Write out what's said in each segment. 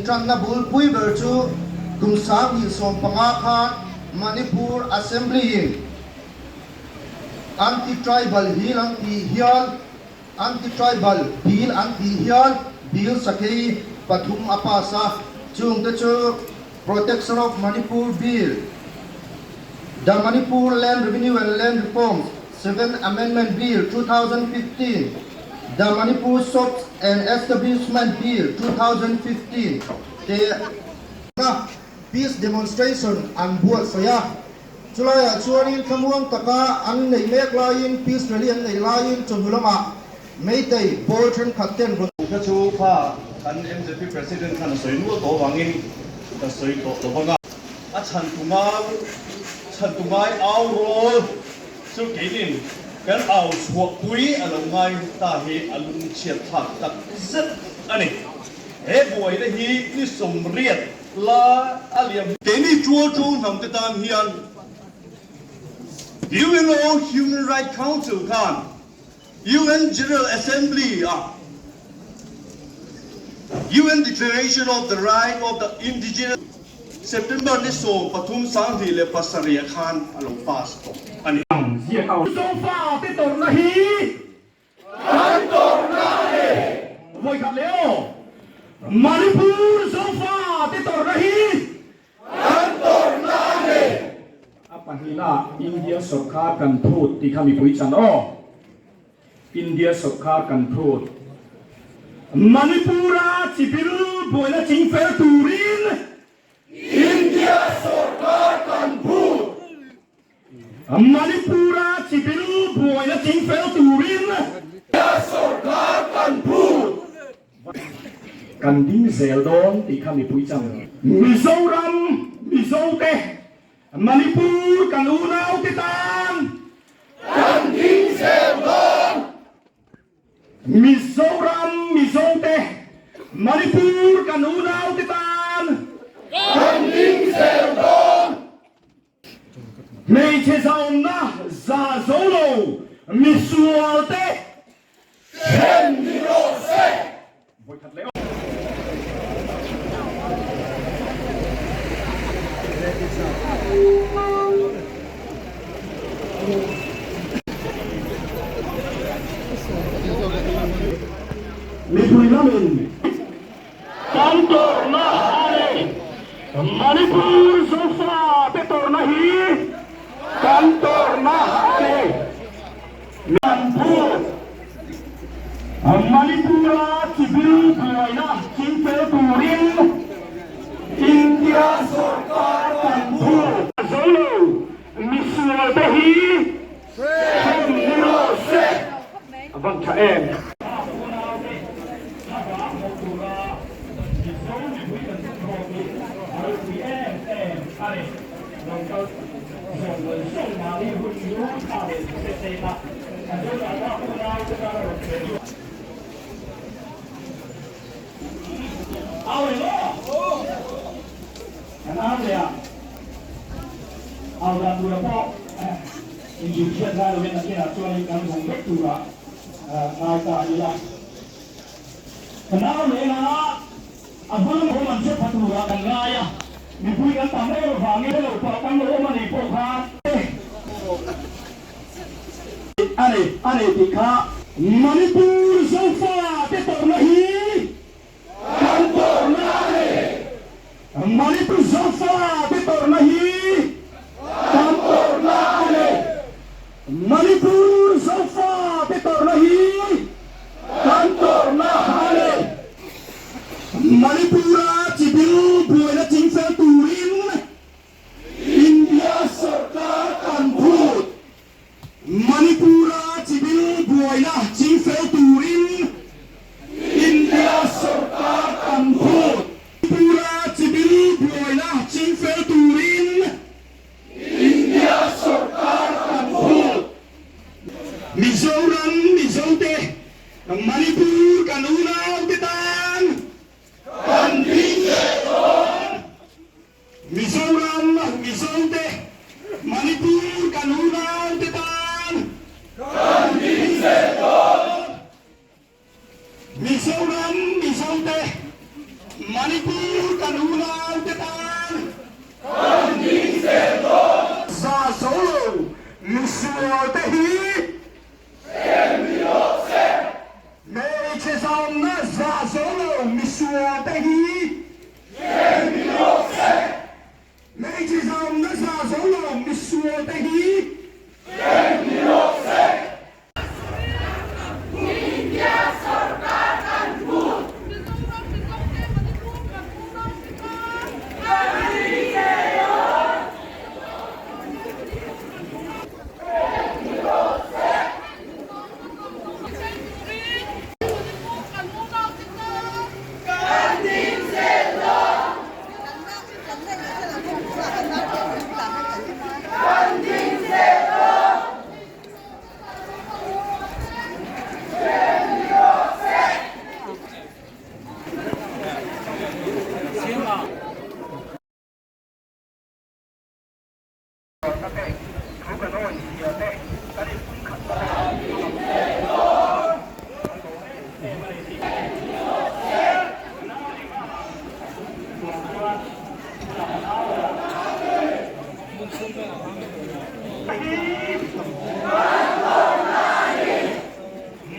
tran na bul pui ber chu kum sang hi som panga khan Manipur Assembly anti-tribal hill anti-hial anti-tribal bill anti-hial bill sakei pathum apasa chung te chu Protection of Manipur Bill, the Manipur Land Revenue and Land Reforms 7th Amendment Bill 2015, the Manipur Shops and Establishment Bill 2015, the peace demonstration and buat saya. Chulaya chuanin kamuang taka an nei mek lain peace rally an nei lain chunulama meitei bolchen khatten ro ka chu pha kan MJP president kan soinu to wangin ta soi to banga a chan tungai au rol chu kenin kan au suak pui alongai ta he alung chiat thak tak zet ani he boy le hi ni som riat la aliam teni chuo chu nam te tan hian UNO Human Rights Council kan UN General Assembly UN Declaration of the Right of the Indigenous September ni so pathum sang hi le pasaria khan along pass ani sia kau so fa te tor na hi kan tor na he moi khat leo Manipur so fa te tor na hi kan tor na he apa hila India sokha kan thut ti khami pui chan o India sokha kan thut Manipura chipil boina chingfer turin India sarkar kan phut Manipura chipil boina chingfer turin India sarkar kan phut kan ding zel don ti khami pui chang Mizoram mizote Manipur kan unau ti tan kan ding zel don Mizoram mizote Manipur kan unau ti tan kan ding zel don mei che zaum na za zolo misualte chen ni ro se voi khat leo Mipuri namin kantor na hari Manipur sofa betor nahi kantor na hari Manipur Manipura cibil buaina cimpe turin India sarkar kanpur zolo misual behi semniro se abang chaem Manipur sofa betor nahi kantor nahi Manipur sofa betor nahi kantor nahi Manipur sofa betor nahi kantor nahi Manipura cibil buaina chingfer turin India sarkar kan phut Manipura cibil buaina chingfer turin India sarkar kan phut Manipura cibil buaina chingfer turin India sarkar kan phut Mizoram mizote Manipur kan unau titan kan ding zel Mizoram mizote Manipur kan unau titan kan ding zel Mizoram mizote Manipur dòng na giả dấu lầu mi xua tay hi mấy chỉ dòng na giả dấu lầu mi xua tay hi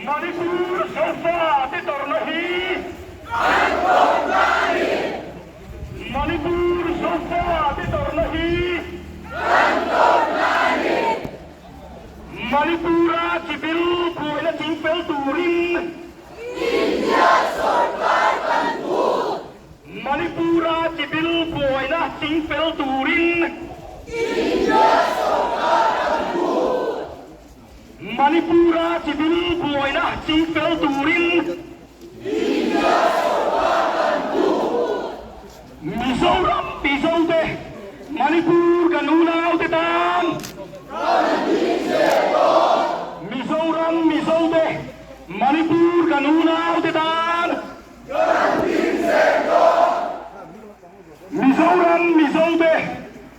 Manipur sofa ti tornahi Manipur sofa ti tornahi Manipura cibil buaina cingpel turin Manipura cibil buaina cingpel turin Manipura cibil buaina cingpel turin Mizoram Mizode Manipur kan unau tetan Mizoram Mizode Manipur kan unau tetan Mizoram Mizode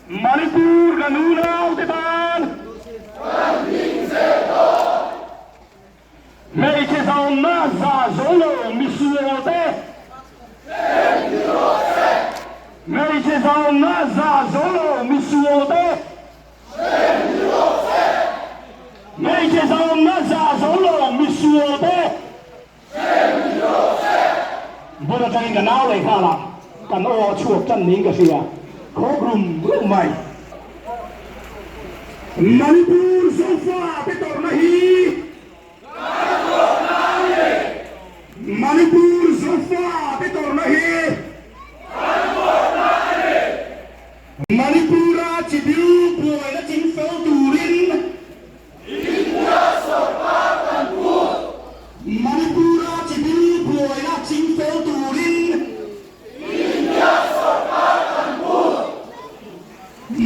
Manipur kan unau tetan mấy chế giàu na giả dấu lầu mi xua tê mấy chế giàu na giả dấu lầu mi xua tê mấy chế giàu na giả dấu lầu mi xua tê bữa nay cái nào lại khá lắm cái ô chuột chân nín cái gì à khó gồm gồm mày Manipur sofa cái tổ này Manipur sofa ti tornahi Manipura cibil buaina cingpel turin Manipura cibil buaina cingpel turin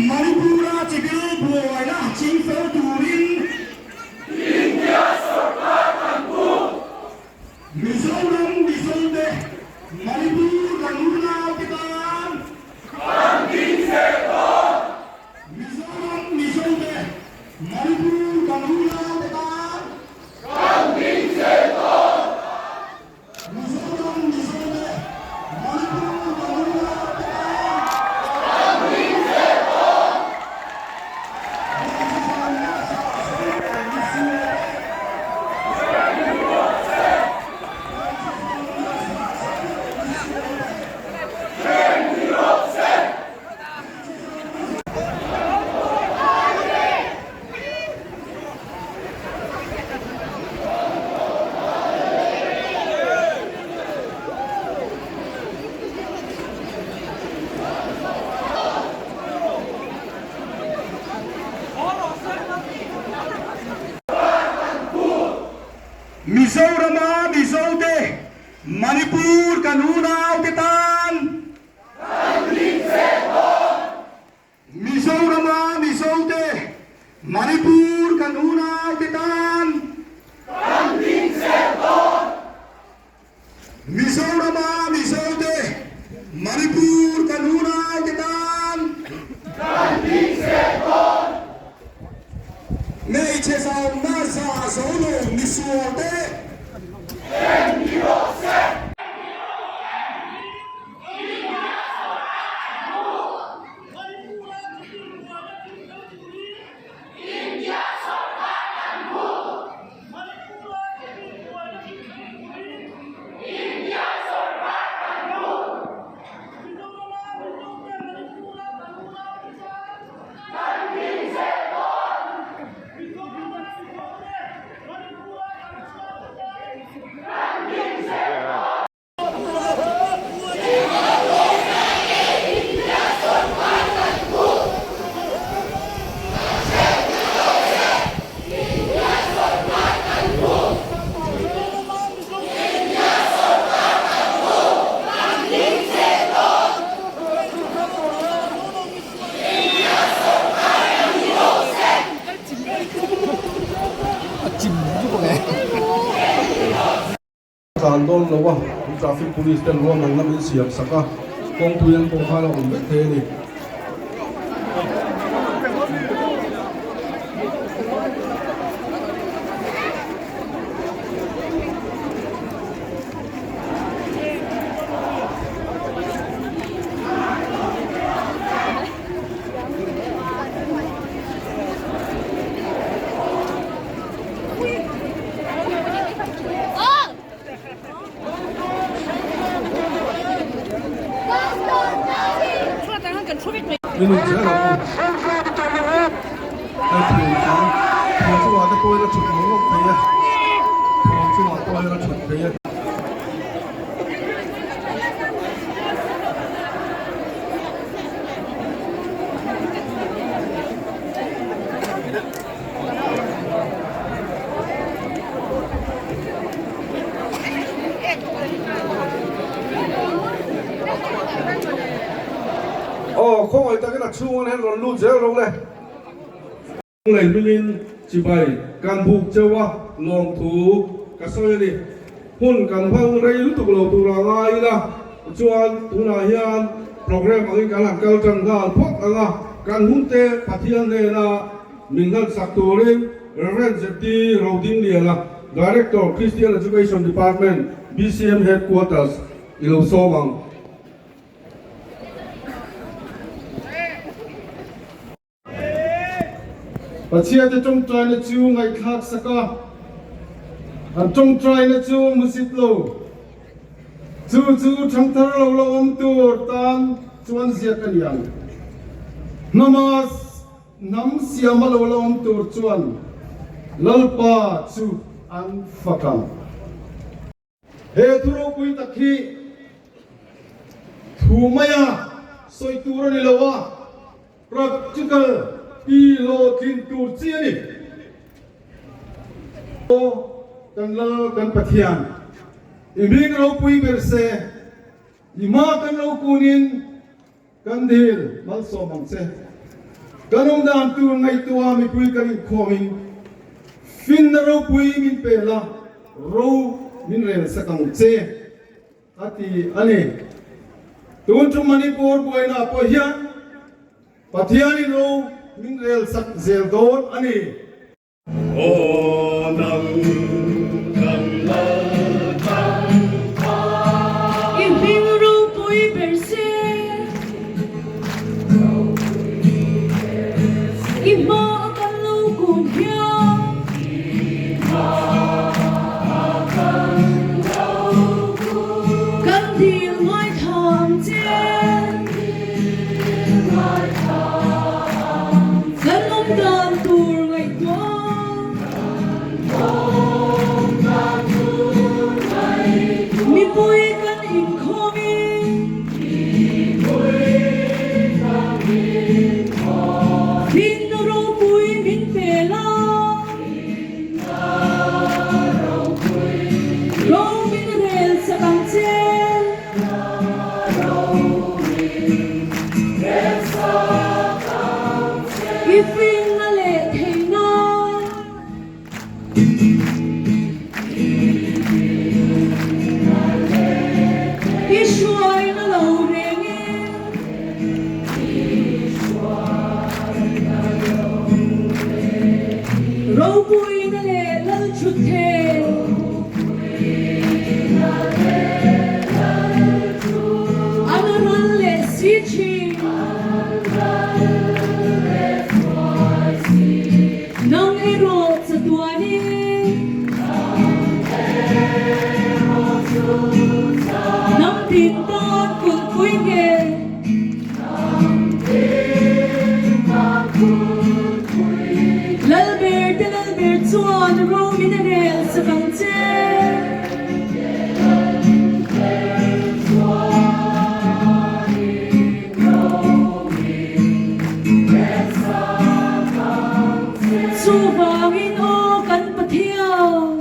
Manipura cibil buaina cingpel turin Mizoram Mizode Manipur kan unau tetan Mizoram Mizode Manipur kan unau tetan Mizoram Mizode Manipur kan unau Mizoram Mizode Manipur kan unau tetan Mizoram Mizode Manipur kan unau tetan Mizoram Mizode Manipur kan unau tetan mấy chế giàu na giả dấu lầu mi xua tê kan dol lawa traffic police ten ro man nam siam saka kong tuyan kong khala um be the ni minun sẽ là ai thường sáng thường chú hòa tôi là chụp mông ngọc thấy à thường chú hòa tôi là chụp thấy à không ai ta cái là chung anh rồi luôn dễ rồi này này bên chỉ bài can buộc chơi wa long thủ cái soi đi hun can phăng đây lúc tục lâu tu là ngay là chuan tu là hiền program ở cái làm cao trần ga phok anga can hun te pathian ne na mình đang sạc tu lên Reverend Zeti Rodin dia là Director Christian Education Department BCM Headquarters ilo somang và chia cho trong trai nó chiu ngày khác saka trong trai nó chiu musit lo chiu trong thar lo om tu tan chuan zia kan yang namas nam siam lo om tu chuan lalpa chu an fakam he thuro pui takhi thumaya soi tur ni lawa practical ilo tin tu chia ni o kan la kan pathian iming ro pui berse ima kan lo kunin kan dil mal so mang se kanong dan tu ngai tua mi pui kan khoming fin ro pui min pela ro min rel sakang che ati ani tun chu Manipur buaina po hian pathian ro min rel sak zel don ani o nang kan la tang pa iming ro pui berse ima kan lo kun hia kan dil mai tham chen kan om dan tur ngai tua mi pui kan in khomi fin ro pui min pela ro min rel sakang chen ifin na le theina Ishwai na lo rengi ro pui na le lal chut the anaran le si chi nang ero sa tuani nang tin ton kun pui nge lal ber chuan ro min rel sa kang che chu wangin o kan pathian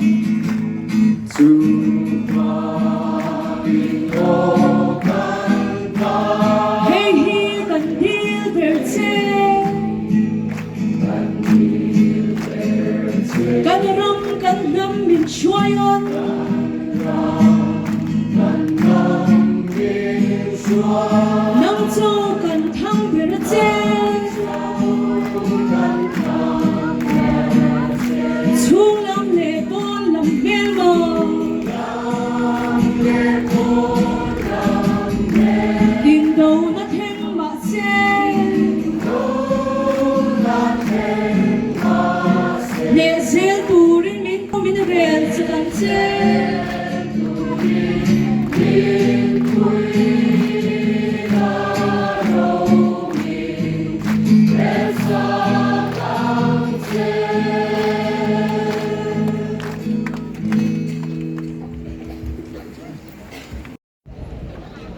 hey hi kan dil ber che kan ram kan nam min chuayon nắng châu cần thăng về nó chết chung làm lệ con làm mê mờ tiền đầu nó thêm mà chết nè riêng tù rin mình không biết rèn sẽ làm chết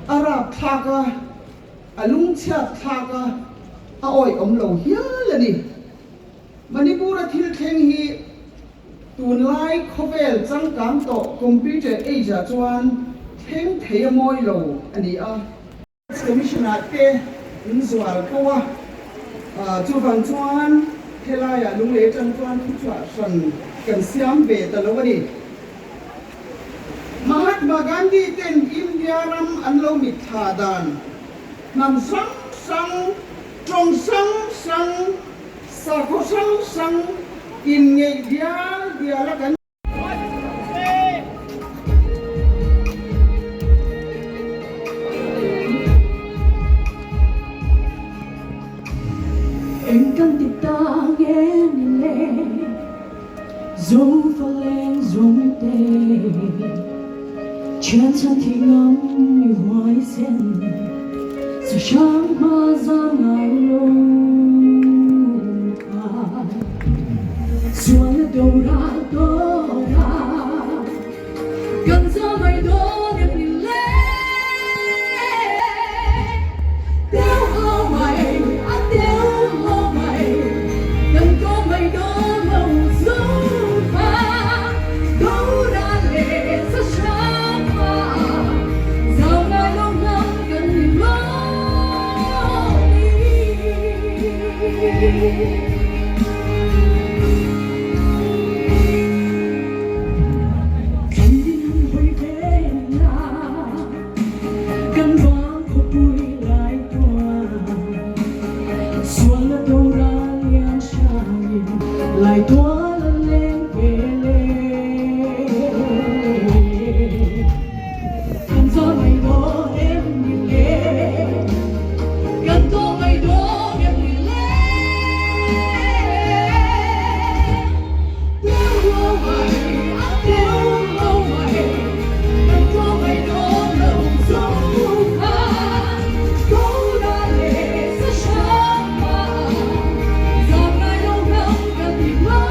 Arab thaka alung chat thaka a oi om lo hial ni Manipur a thil theng hi tun lai khovel chang kam to computer asia chuan theng thei moi lo ani a commissioner te in zual ko chu van chuan thelaya lung le chang chuan thu chwa san kan siam be ta lo ni Mahatma Gandhi ten India ram anlo mit thadan nam sang sang trong sang sang sa ko sang sang in nge dia la kan em cần tiếp ta nghe lệ dấu pha lên dũng tê chuyện chân thì ngắm như hoài sen sự sáng mà ra ngày luôn khai xuống đầu ra gần ra mây đó đẹp đi lên đeo hao mày ăn đeo hao mày gần có mây đó lâu dấu pha đâu đã lệ rất sáng mà dạo này lâu năm gần nhìn lâu lại tua lên lên về lên gần gió mây đó em nhìn lên gần gió mây đó em nhìn lên theo lâu mày theo lâu mày gần gió mây đó lâu dấu pha câu đã lệ rất sáng mà dòng ngày lâu năm gần tìm lâu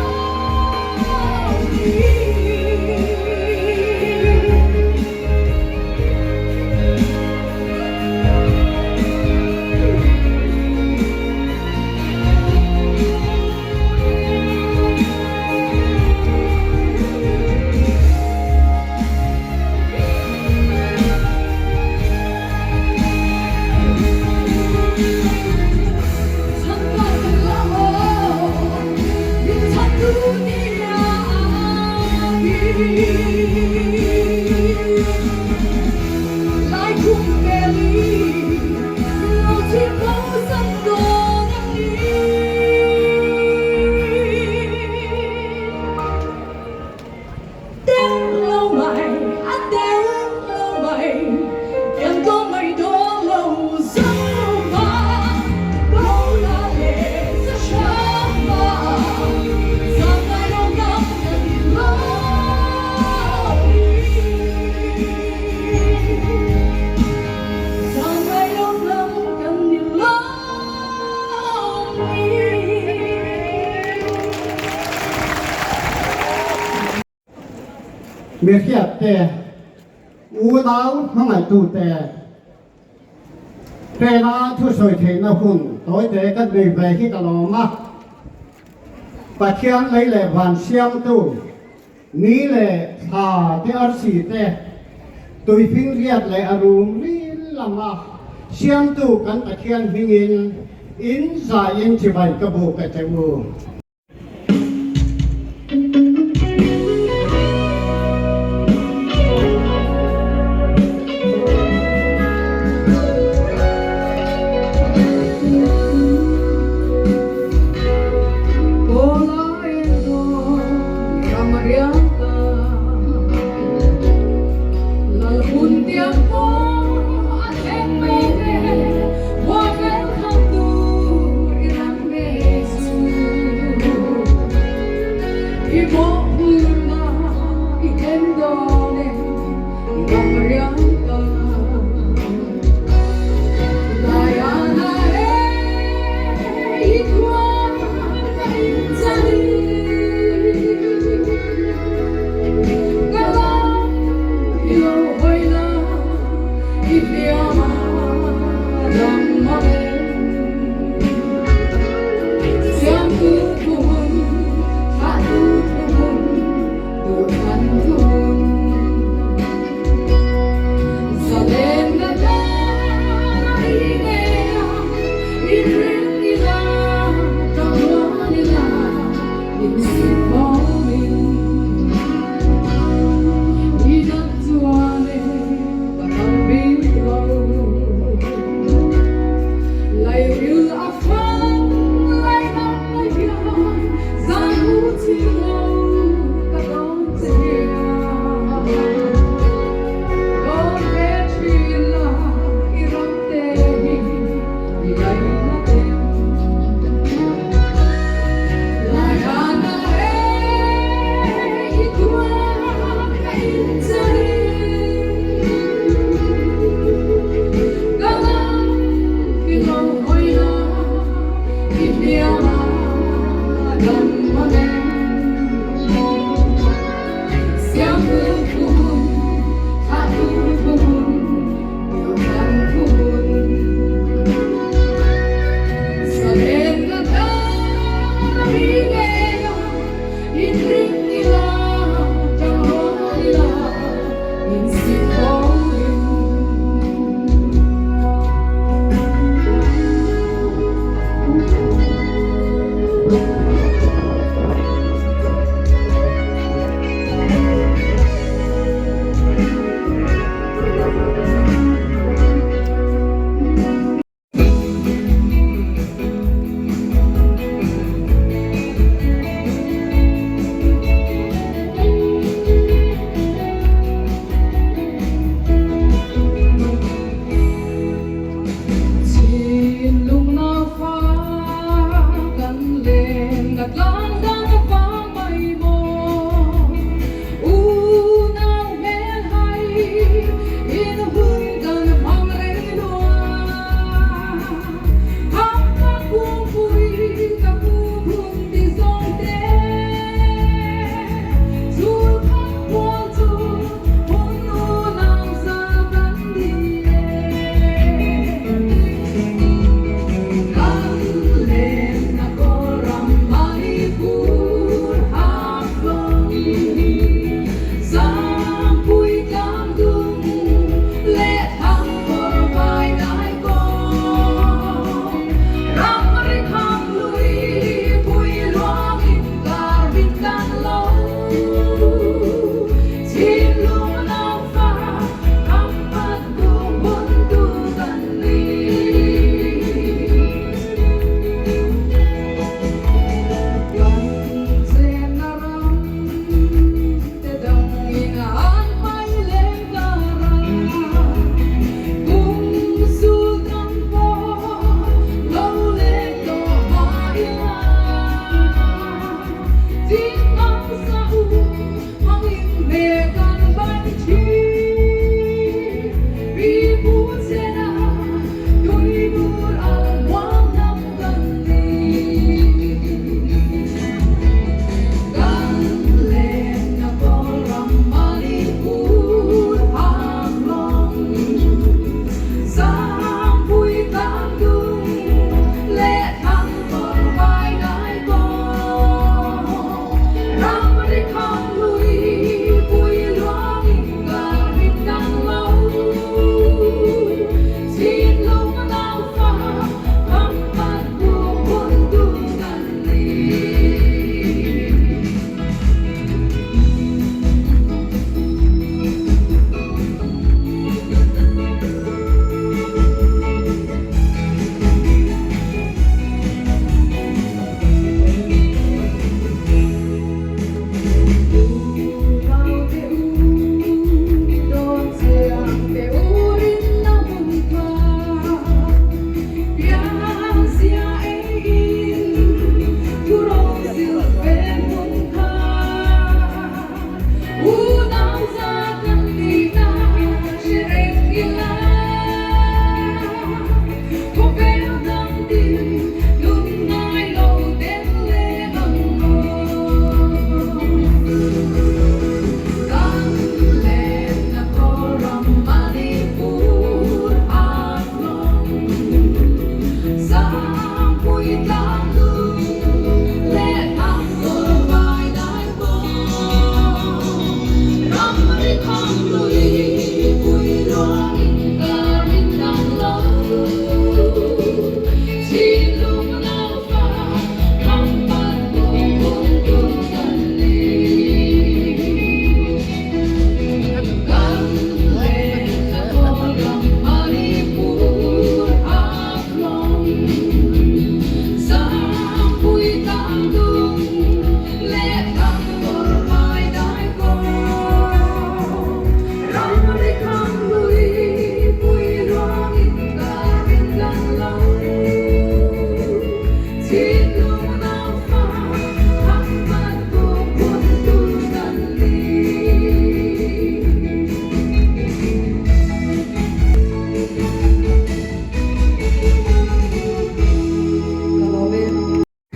lại cùng về ly lâu chim lâu sân đồ nắng đi đêm lâu mày ăn đêm lâu mày em có mày đó lâu dấu mà câu là lệ rất sáng mà dòng ngày lâu năm gần nhìn lâu dòng ngày lâu năm gần nhìn lâu miệt hiệp tè u đáo không phải tù tè na thu soi thế na hun tối tè các người về khi cả lò mà bà chiang lấy lệ vạn xiang tu ní lệ thà tè ar si tè tôi phim riết lệ arum ri lama xiang tu kan bà chiang hingin in za in chỉ bài cái bộ cái chữ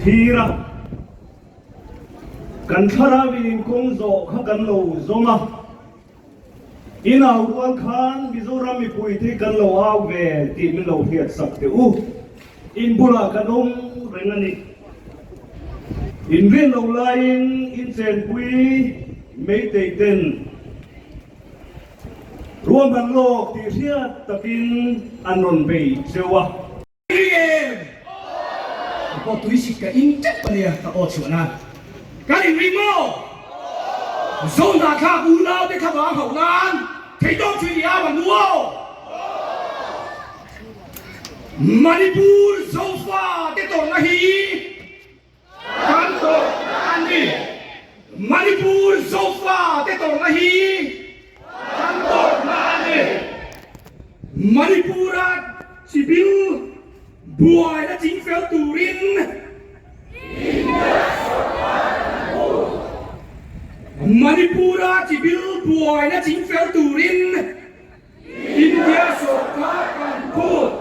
Thira kan thara win kong zo kha kan lo zoma inau wal khan mizoram mi pui thi kan lo aw ve ti min lo hiat sak te u in bula kan rengani in rin lo lain in chen pui mei te ten ruam ban lo ti ria takin anon bei sewa có túi xịt cái in chất vào nè, ta ở chỗ nào? Cái gì mo? Sông đã khá unau để khá vang hậu nan, thấy đó chuyện gì mà mua? Manipur zawh để tổ na hi, kan tổ na đi. Manipur zawh để tổ na hi, kan tổ na đi. Manipur chỉ biết buaina chính phèo turin Manipura chỉ biết buaina chính phèo turin India sokha Kanpur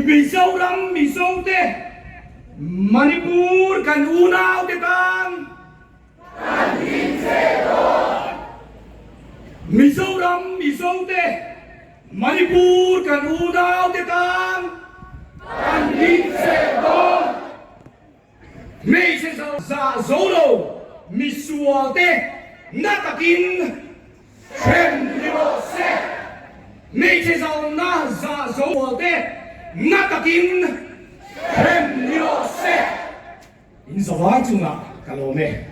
mi sâu lắm mi sâu thế Manipur kan unau thế tan kan in se do mi sâu lắm mi sâu thế Manipur kan unau thế tan kan in se do me se sa zolo mi suote natakin Femliose me se sa na za zolote natakin Femliose in zawh chunga kalome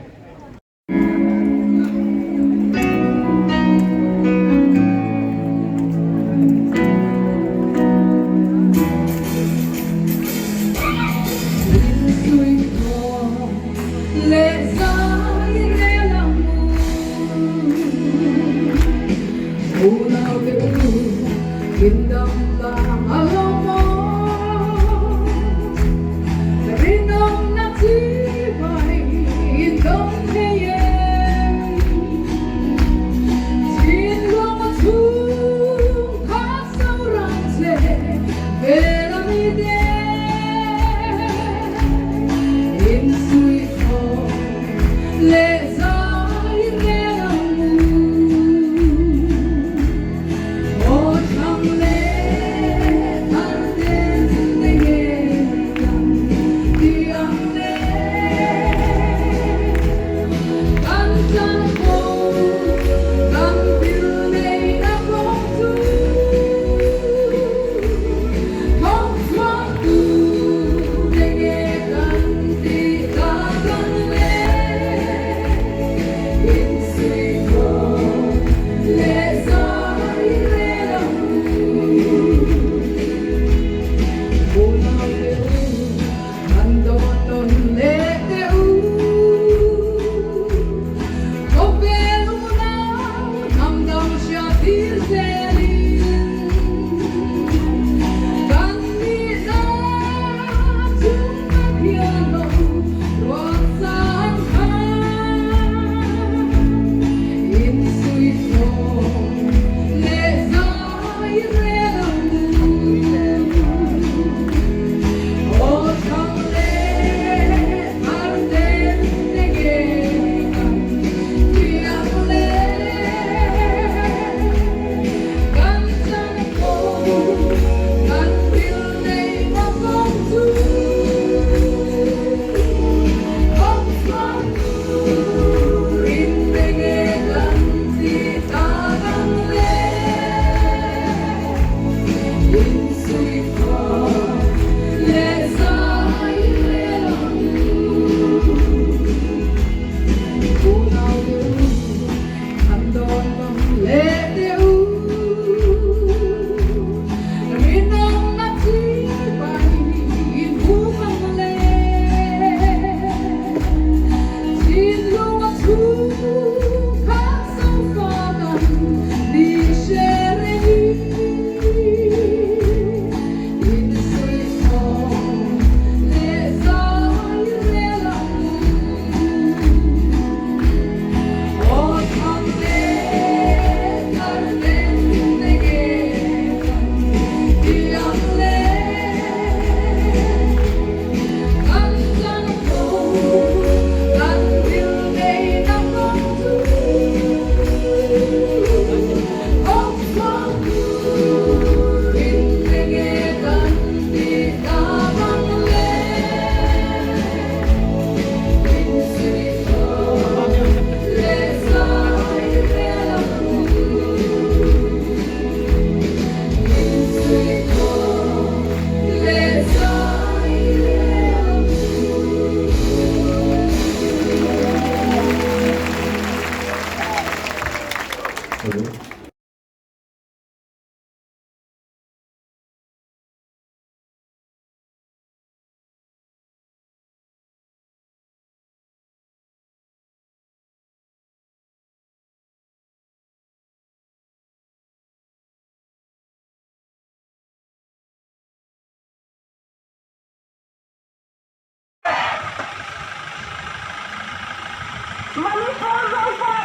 Manipur,